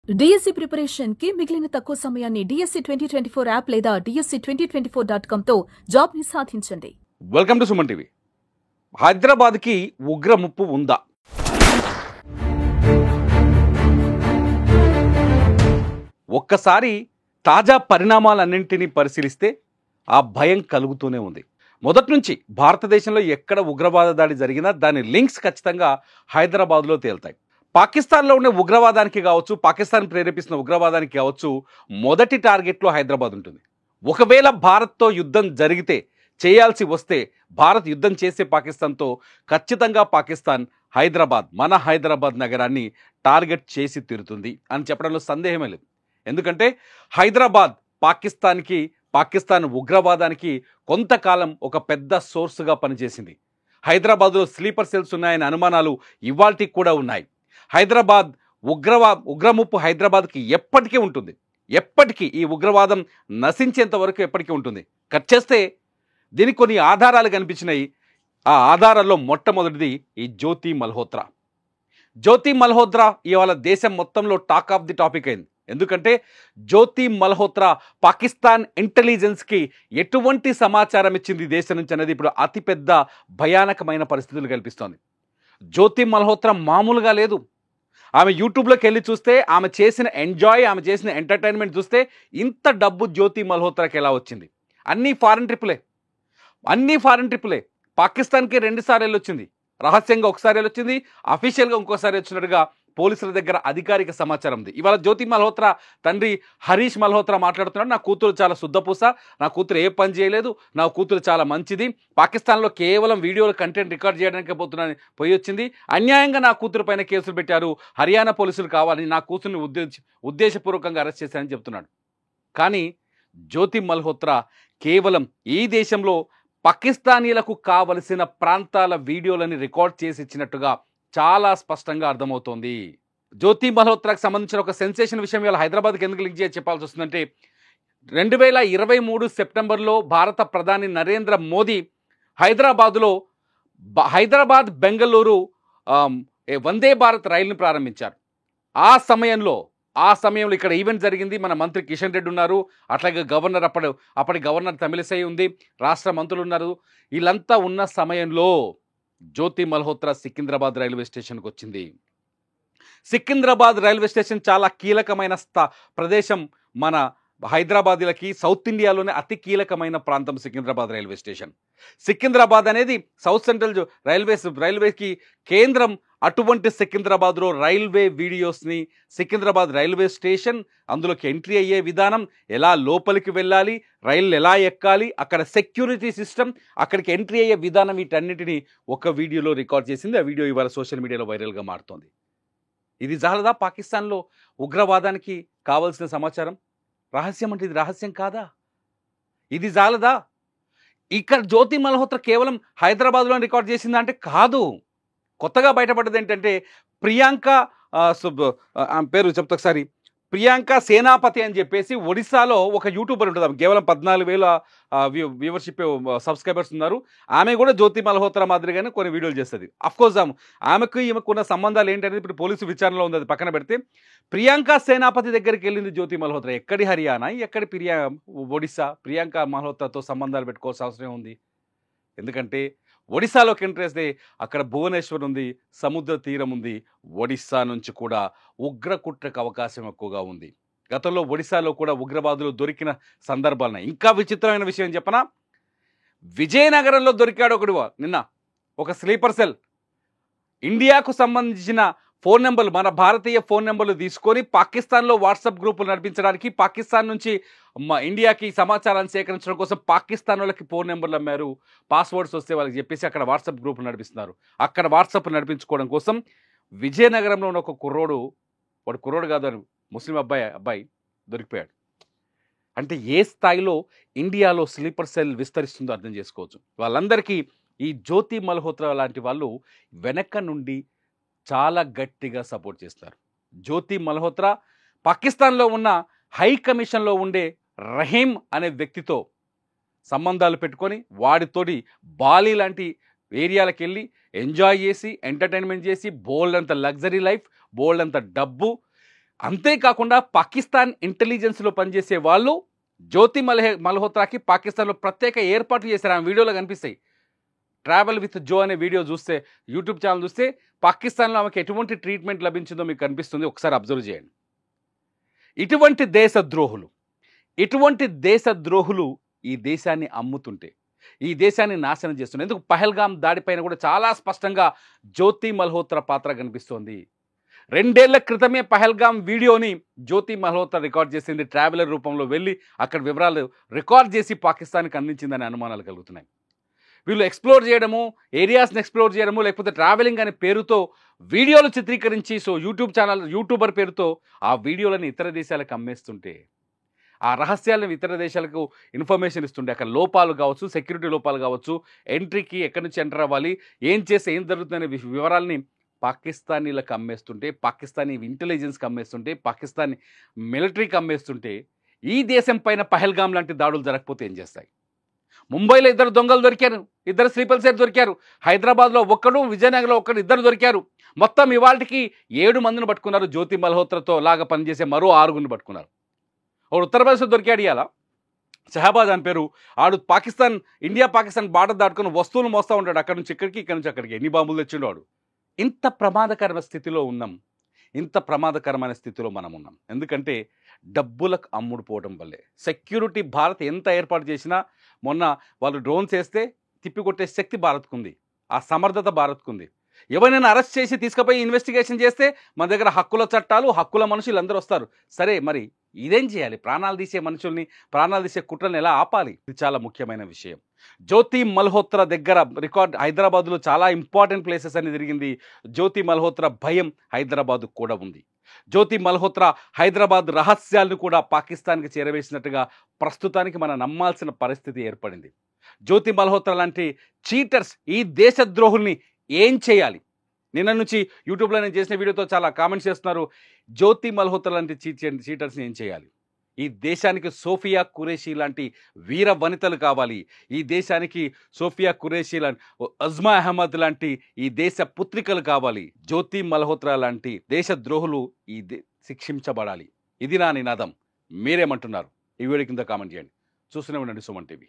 DSC preparation కి మిగిలిన తక్కువ సమయాన్ని డిఎస్సి 2024 యాప్ లేదా DSC2024.com తో జాబ్ ని సాధించండి. Welcome to Suman TV. హైదరాబాద్కి ఉగ్ర ముప్పు ఉందా? ఒక్కసారి తాజా పరిణామాలన్నింటినీ పరిశీలిస్తే ఆ భయం కలుగుతూనే ఉంది. మొదటి నుంచి భారతదేశంలో ఎక్కడ ఉగ్రవాద దాడి జరిగినా దాని లింక్స్ ఖచ్చితంగా హైదరాబాద్లో తేలుతాయి. పాకిస్తాన్లో ఉండే ఉగ్రవాదానికి కావచ్చు, పాకిస్తాన్ ప్రేరేపిస్తున్న ఉగ్రవాదానికి కావచ్చు, మొదటి టార్గెట్లో హైదరాబాద్ ఉంటుంది. ఒకవేళ భారత్తో యుద్ధం జరిగితే, చేయాల్సి వస్తే, భారత్ యుద్ధం చేసే పాకిస్తాన్తో ఖచ్చితంగా పాకిస్తాన్ హైదరాబాద్, మన హైదరాబాద్ నగరాన్ని టార్గెట్ చేసి తీరుతుంది అని చెప్పడంలో సందేహమే లేదు. ఎందుకంటే హైదరాబాద్ పాకిస్తాన్ ఉగ్రవాదానికి కొంతకాలం ఒక పెద్ద సోర్స్గా పనిచేసింది. హైదరాబాద్లో స్లీపర్ సెల్స్ ఉన్నాయనే అనుమానాలు ఇవాల్టికి కూడా ఉన్నాయి. హైదరాబాద్ ఉగ్రముప్పు హైదరాబాద్కి ఎప్పటికీ ఉంటుంది. ఎప్పటికీ ఈ ఉగ్రవాదం నశించేంత వరకు ఎప్పటికీ ఉంటుంది. కట్ చేస్తే దీనికి కొన్ని ఆధారాలు కనిపించినాయి. ఆ ఆధారాల్లో మొట్టమొదటిది ఈ జ్యోతి మల్హోత్రా. జ్యోతి మల్హోత్రా ఇవాళ దేశం మొత్తంలో టాక్ ఆఫ్ ది టాపిక్ అయింది. ఎందుకంటే జ్యోతి మల్హోత్రా పాకిస్తాన్ ఇంటెలిజెన్స్కి ఎటువంటి సమాచారం ఇచ్చింది దేశం నుంచి అనేది ఇప్పుడు అతిపెద్ద భయానకమైన పరిస్థితులు కల్పిస్తోంది. జ్యోతి మల్హోత్రా మామూలుగా లేదు. ఆమె యూట్యూబ్లోకి వెళ్ళి చూస్తే, ఆమె చేసిన ఎంటర్టైన్మెంట్ చూస్తే ఇంత డబ్బు జ్యోతి మల్హోత్రాకి ఎలా వచ్చింది? అన్నీ ఫారెన్ ట్రిప్పులే. పాకిస్తాన్కి 2 సార్లు వెళ్ళొచ్చింది. రహస్యంగా ఒకసారి వెళ్ళొచ్చింది, అఫీషియల్గా ఇంకోసారి వచ్చినట్టుగా పోలీసుల దగ్గర అధికారిక సమాచారం ఉంది. ఇవాళ జ్యోతి మల్హోత్రా తండ్రి హరీష్ మల్హోత్రా మాట్లాడుతున్నాడు. నా కూతురు చాలా శుద్ధపూస, నా కూతురు ఏ పని చేయలేదు, నా కూతురు చాలా మంచిది, పాకిస్తాన్లో కేవలం వీడియోలు కంటెంట్ రికార్డ్ చేయడానికి పోయి వచ్చింది, అన్యాయంగా నా కూతురు పైన కేసులు పెట్టారు, హర్యానా పోలీసులు కావాలని నా కూతురుని ఉద్దేశపూర్వకంగా అరెస్ట్ చేశారని చెప్తున్నాడు. కానీ జ్యోతి మల్హోత్రా కేవలం ఈ దేశంలో పాకిస్తానీలకు కావలసిన ప్రాంతాల వీడియోలని రికార్డ్ చేసి ఇచ్చినట్టుగా చాలా స్పష్టంగా అర్థమవుతోంది. జ్యోతి మల్హోత్రాకి సంబంధించిన ఒక సెన్సేషన్ విషయం ఇవాళ హైదరాబాద్కి ఎందుకు లింక్ చేసి చెప్పాల్సి వస్తుందంటే, 2023 సెప్టెంబర్లో భారత ప్రధాని నరేంద్ర మోదీ హైదరాబాద్ బెంగళూరు వందే భారత్ రైలును ప్రారంభించారు. ఆ సమయంలో ఇక్కడ ఈవెంట్ జరిగింది. మన మంత్రి కిషన్ రెడ్డి ఉన్నారు, అట్లాగే గవర్నర్ అప్పటి గవర్నర్ తమిళిసై ఉంది, రాష్ట్ర మంత్రులు ఉన్నారు. వీళ్ళంతా ఉన్న సమయంలో జ్యోతి మల్హోత్రా సికింద్రాబాద్ రైల్వే స్టేషన్కి వచ్చింది. సికింద్రాబాద్ రైల్వే స్టేషన్ చాలా కీలకమైన ప్రదేశం. మన హైదరాబాదీలకి సౌత్ ఇండియాలోనే అతి కీలకమైన ప్రాంతం సికింద్రాబాద్ రైల్వే స్టేషన్. సికింద్రాబాద్ అనేది సౌత్ సెంట్రల్ రైల్వేకి కేంద్రం. అటువంటి సికింద్రాబాద్లో రైల్వే వీడియోస్ని, సికింద్రాబాద్ రైల్వే స్టేషన్, అందులోకి ఎంట్రీ అయ్యే విధానం, ఎలా లోపలికి వెళ్ళాలి, రైళ్ళు ఎలా ఎక్కాలి, అక్కడ సెక్యూరిటీ సిస్టమ్, అక్కడికి ఎంట్రీ అయ్యే విధానం, వీటన్నిటిని ఒక వీడియోలో రికార్డ్ చేసింది. ఆ వీడియో ఇవాళ సోషల్ మీడియాలో వైరల్గా మారుతోంది. ఇది చాలదా పాకిస్తాన్లో ఉగ్రవాదానికి కావాల్సిన సమాచారం? రహస్యం అంటే ఇది రహస్యం కాదా? ఇది చాలదా? ఇక్కడ జ్యోతి మల్హోత్రా కేవలం హైదరాబాద్లో రికార్డ్ చేసిందా అంటే కాదు. కొత్తగా బయటపడ్డది ఏంటంటే, పేరు చెప్తా ఒకసారి, ప్రియాంక సేనాపతి అని చెప్పేసి ఒడిశాలో ఒక యూట్యూబర్ ఉంటుంది. ఆమె కేవలం 14,000 వ్యూవర్షిప్ సబ్స్క్రైబర్స్ ఉన్నారు. ఆమె కూడా జ్యోతి మల్హోత్రా మాదిరిగానే కొన్ని వీడియోలు చేస్తుంది. అఫ్కోర్స్ ఈమెకున్న సంబంధాలు ఏంటనేది ఇప్పుడు పోలీసు విచారణలో ఉంది. అది పక్కన పెడితే ప్రియాంక సేనాపతి దగ్గరికి వెళ్ళింది జ్యోతి మల్హోత్రా. ఎక్కడి హర్యానా, ఎక్కడి ఒడిశా? ప్రియాంక మల్హోత్రాతో సంబంధాలు పెట్టుకోవాల్సిన అవసరం ఉంది. ఎందుకంటే ఒడిశాలోకి ఎంట్రీ చేస్తే అక్కడ భువనేశ్వర్ ఉంది, సముద్ర తీరం ఉంది. ఒడిశా నుంచి కూడా ఉగ్ర కుట్రకు అవకాశం ఎక్కువగా ఉంది. గతంలో ఒడిశాలో కూడా ఉగ్రవాదులు దొరికిన సందర్భాలున్నాయి. ఇంకా విచిత్రమైన విషయం చెప్పనా, విజయనగరంలో దొరికాడు ఒకడు నిన్న, ఒక స్లీపర్ సెల్. ఇండియాకు సంబంధించిన ఫోన్ నెంబర్లు, మన భారతీయ ఫోన్ నెంబర్లు తీసుకొని పాకిస్తాన్లో వాట్సాప్ గ్రూపులు నడిపించడానికి, పాకిస్తాన్ నుంచి ఇండియాకి సమాచారాన్ని సేకరించడం కోసం పాకిస్తాన్ వాళ్ళకి ఫోన్ నెంబర్లు అమ్మారు. పాస్వర్డ్స్ వస్తే వాళ్ళకి చెప్పేసి అక్కడ వాట్సాప్ గ్రూపులు నడిపిస్తున్నారు. అక్కడ వాట్సాప్ నడిపించుకోవడం కోసం విజయనగరంలో ఉన్న ఒక కుర్రోడు కాదు అని ముస్లిం అబ్బాయి దొరికిపోయాడు. అంటే ఏ స్థాయిలో ఇండియాలో స్లీపర్ సెల్ విస్తరిస్తుందో అర్థం చేసుకోవచ్చు. వాళ్ళందరికీ ఈ జ్యోతి మల్హోత్రా లాంటి వాళ్ళు వెనక నుండి చాలా గట్టిగా సపోర్ట్ చేస్తారు. జ్యోతి మల్హోత్రా పాకిస్తాన్లో ఉన్న హై కమిషన్లో ఉండే రహీం అనే వ్యక్తితో సంబంధాలు పెట్టుకొని వాడితోటి బాలి లాంటి ఏరియాలకు వెళ్ళి ఎంజాయ్ చేసి ఎంటర్టైన్మెంట్ చేసి బోల్డ్ అంత లగ్జరీ లైఫ్, బోల్డ్ అంత డబ్బు, అంతేకాకుండా పాకిస్తాన్ ఇంటెలిజెన్స్లో పనిచేసే వాళ్ళు జ్యోతి మల్హోత్రాకి పాకిస్తాన్లో ప్రత్యేక ఏర్పాట్లు చేశారు. ఆమె వీడియోలో కనిపిస్తాయి. ట్రావెల్ విత్ జో అనే వీడియో చూస్తే, యూట్యూబ్ ఛానల్ చూస్తే పాకిస్తాన్లో ఆమెకి ఎటువంటి ట్రీట్మెంట్ లభించిందో మీకు కనిపిస్తుంది. ఒకసారి అబ్జర్వ్ చేయండి. ఇటువంటి దేశద్రోహులు ఈ దేశాన్ని అమ్ముతుంటే, ఈ దేశాన్ని నాశనం చేస్తుంటే, ఎందుకు పహల్గామ్ దాడిపైన కూడా చాలా స్పష్టంగా జ్యోతి మల్హోత్రా పాత్ర కనిపిస్తోంది. 2 ఏళ్ల క్రితమే పహల్గామ్ వీడియోని జ్యోతి మల్హోత్రా రికార్డ్ చేసింది. ట్రావెలర్ రూపంలో వెళ్ళి అక్కడ వివరాలు రికార్డ్ చేసి పాకిస్తాన్కి అందించిందనే అనుమానాలు కలుగుతున్నాయి. వీళ్ళు ఎక్స్ప్లోర్ చేయడము, ఏరియాస్ని ఎక్స్ప్లోర్ చేయడము, లేకపోతే ట్రావెలింగ్ అనే పేరుతో వీడియోలు చిత్రీకరించి యూట్యూబర్ పేరుతో ఆ వీడియోలను ఇతర దేశాలకు అమ్మేస్తుంటే, ఆ రహస్యాలను ఇతర దేశాలకు ఇన్ఫర్మేషన్ ఇస్తుంటే, అక్కడ లోపాలు కావచ్చు, సెక్యూరిటీ లోపాలు కావచ్చు, ఎంట్రీకి ఎక్కడి నుంచి ఎంటర్ అవ్వాలి, ఏం చేస్తే ఏం జరుగుతుందనే వివరాలని పాకిస్తానీలకు అమ్మేస్తుంటే, పాకిస్తానీ ఇంటెలిజెన్స్కి అమ్మేస్తుంటే, పాకిస్తానీ మిలిటరీకి అమ్మేస్తుంటే, ఈ దేశం పైన పహల్గామ్ లాంటి దాడులు జరగకపోతే ఏం చేస్తాయి? ముంబైలో 2 దొంగలు దొరికారు, 2 స్లీపర్ సెట్ దొరికారు, హైదరాబాద్లో ఒక్కడు, విజయనగరంలో ఒక్కడు, 2 దొరికారు. మొత్తం ఇవాళకి 7 మందిని పట్టుకున్నారు. జ్యోతి మల్హోత్రాతో లాగా పనిచేసే మరో 6గురిని పట్టుకున్నారు. ఒకడు ఉత్తరప్రదేశ్లో దొరికాడు. ఇవాళ షహబాజ్ అని పేరు. ఆడు ఇండియా పాకిస్తాన్ బార్డర్ దాటుకుని వస్తువులు మోస్తూ ఉంటాడు. అక్కడి నుంచి ఇక్కడికి, ఇక్కడి నుంచి అక్కడికి. ఎన్ని బాంబులు తెచ్చిండు వాడు. ఇంత ప్రమాదకరమైన స్థితిలో మనం ఉన్నాం. ఎందుకంటే డబ్బులకు అమ్ముడుపోవడం వల్లే. సెక్యూరిటీ భారత్ ఎంత ఏర్పాటు చేసినా, మొన్న వాళ్ళు డ్రోన్స్ వేస్తే తిప్పికొట్టే శక్తి భారత్కుంది, ఆ సమర్థత భారత్కుంది. ఎవరైనా అరెస్ట్ చేసి తీసుకుపోయి ఇన్వెస్టిగేషన్ చేస్తే మన దగ్గర హక్కుల చట్టాలు, హక్కుల మనుషులు అందరూ వస్తారు. సరే, మరి ఇదేం చేయాలి? ప్రాణాలు తీసే మనుషుల్ని, ప్రాణాలు తీసే కుట్రల్ని ఎలా ఆపాలి? ఇది చాలా ముఖ్యమైన విషయం. జ్యోతి మల్హోత్రా దగ్గర రికార్డ్ హైదరాబాద్లో చాలా ఇంపార్టెంట్ ప్లేసెస్ అని తిరిగింది. జ్యోతి మల్హోత్రా భయం హైదరాబాద్ కూడా ఉంది. జ్యోతి మల్హోత్రా హైదరాబాద్ రహస్యాలను కూడా పాకిస్తాన్కి చేరవేసినట్టుగా ప్రస్తుతానికి మనం నమ్మాల్సిన పరిస్థితి ఏర్పడింది. జ్యోతి మల్హోత్రా లాంటి చీటర్స్, ఈ దేశద్రోహుల్ని ఏం చేయాలి? నిన్న నుంచి యూట్యూబ్లో నేను చేసిన వీడియోతో చాలా కామెంట్స్ చేస్తున్నారు. జ్యోతి మల్హోత్రా లాంటి చీటర్స్ని ఏం చేయాలి? ఈ దేశానికి సోఫియా ఖురేషీ లాంటి వీర వనితలు కావాలి. ఈ దేశానికి సోఫియా ఖురేషీ లాంటి, అజ్మా అహ్మద్ లాంటి ఈ దేశ పుత్రికలు కావాలి. జ్యోతి మల్హోత్రా లాంటి దేశద్రోహులు శిక్షించబడాలి. ఇది నా నినాదం. మీరేమంటున్నారు? ఈ వీడియో కింద కామెంట్ చేయండి. చూస్తూనే ఉండండి సుమన్ టీవీ.